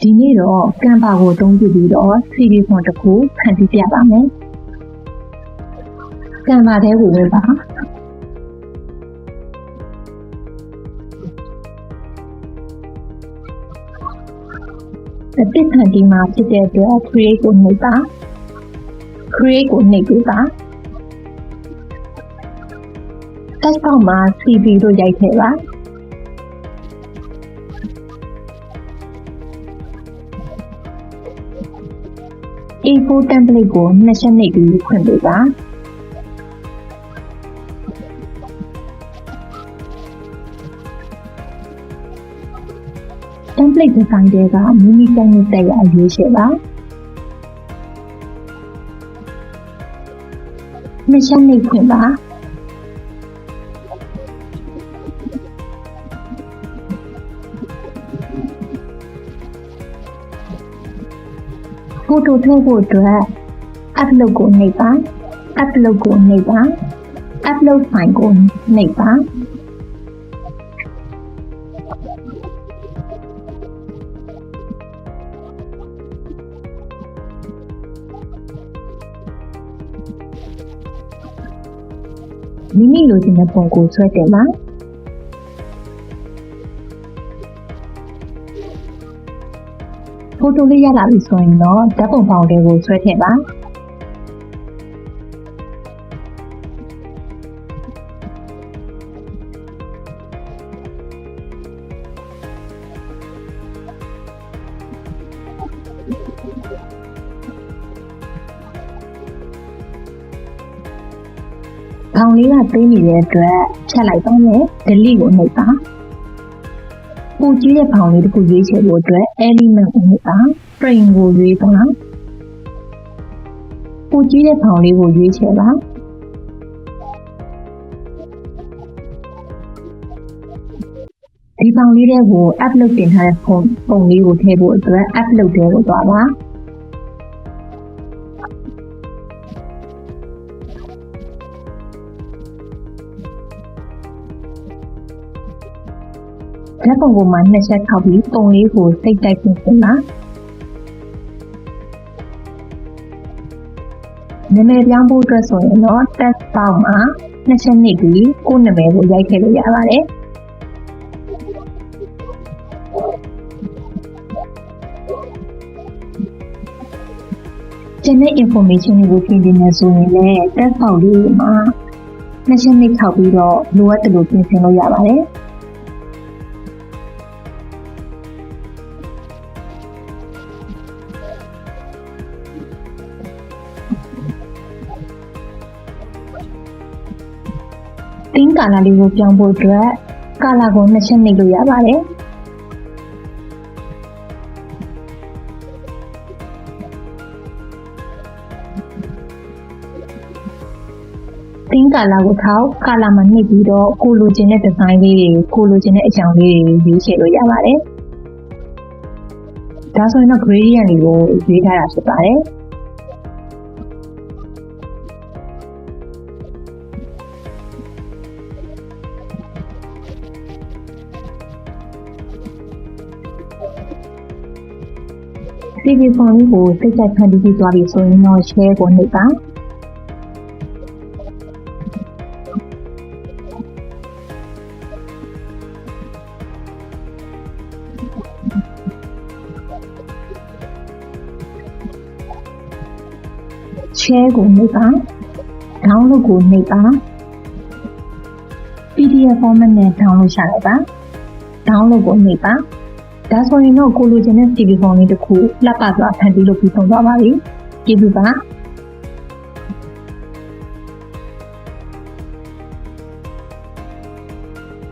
ဒီနေ့တော့ကံပါကိုအသုံးပြုပြီးတော့ CD ဖုန်းတစ်ခုဖန်တီးပြပါမယ်။ကံပါထဲကိုဝင်ပါ။အသစ်ဖန်တီးမှာဖြစ်တဲ့အတွက် create ကိုနှိပ်ပါ။ create ကိုနှိပ်ပေးပါ။ text box မှာ CV လို့ရိုက်ထည့်ပါ။ A4 template ကို2ချက်နှိပ်ပြီးဖွင့်ပေးပါ။ template design တွေကမိမိကြိုက်တဲ့တက်ရအရွေးချယ်ပါ။2ချက်နှိပ်ဖွင့်ပါ။ photo ထည့်ဖို့အတွက် upload ကိုနှိပ်ပါ upload ကိုနှိပ်ပါ upload file ကိုနှိပ်ပါမိမိလိုချင်တဲ့ပုံကိုဆွဲတင်ပါဖိုတိုလေးရလာပြီဆိုရင်တော့ဓာတ်ပုံဖောင်တွေကိုဆွဲထည့်ပါဖောင်လေးကသိမ်းနေတဲ့အတွက်ဖြတ်လိုက်ပါမယ် delete ကိုနှိပ်ပါပိုကြီးတဲ့ဖောင်လေးတစ်ခုရွေးချယ်ဖို့အတွက် element ကိုနှိပ်ပါ frame ကိုရွေးပါပိုကြီးတဲ့ဖောင်လေးကိုရွေးချယ်ပါဒီဖောင်လေးတွေကို upload တင်ထားတဲ့ပုံလေးကိုထည့်ဖို့အတွက် upload ထဲကိုသွားပါဓာတ်ပုံပေါ်မှာ2ချက်ထောက်ပြီးပုံလေးကိုစိတ်တိုက်ပြင်ဆင်ပါနာမည်ပြောင်းဖို့အတွက်ဆိုရင်တော့ text box မှာ2ချက်နှိပ်ပြီးကိုယ့်နာမည်ကိုရိုက်ထည့်လို့ရပါတယ်ကျန်တဲ့ information တွေကိုပြင်နေဆိုရင်လည်း text box လေးမှာ2ချက်နှိပ်ထောက်ပြီးတော့လိုအပ်တယ်လို့ပြင်ဆင်လို့ရပါတယ်တင်းကာလာလေးကိုပြောင်းဖို့အတွက်ကာလာကို2ချက်နှိပ်လို့ရပါတယ်တင်းကာလာကိုထောက်ကာလာမှာနှိပ်ပြီးတော့ကိုလိုချင်တဲ့ဒီဇိုင်းလေးတွေကိုလိုချင်တဲ့အကြောင်းလေးတွေရွေးချယ်လို့ရပါတယ်ဒါဆိုရင်တော့ gradient တွေကိုရွေးထားတာဖြစ်ပါတယ်CV ဖုန်းလေးကိုစိတ်ကြိုက်ဖန်တီးပြီးသွားပြီဆိုရင်တော့ share ကိုနှိပ်ပါshare ကိုနှိပ်ပါ download ကိုနှိပ်ပါ PDF format နဲ့ download ချလိုက်ပါ download ကိုနှိပ်ပါဒါဆိုရင်တော့ကိုလိုချင်တဲ့ CV ဖုန်းလေးတစ်ခုလက်ပါစွာဖန်တီးလို့ပြီးဆုံးသွားပါပြီကျေးဇူးပါ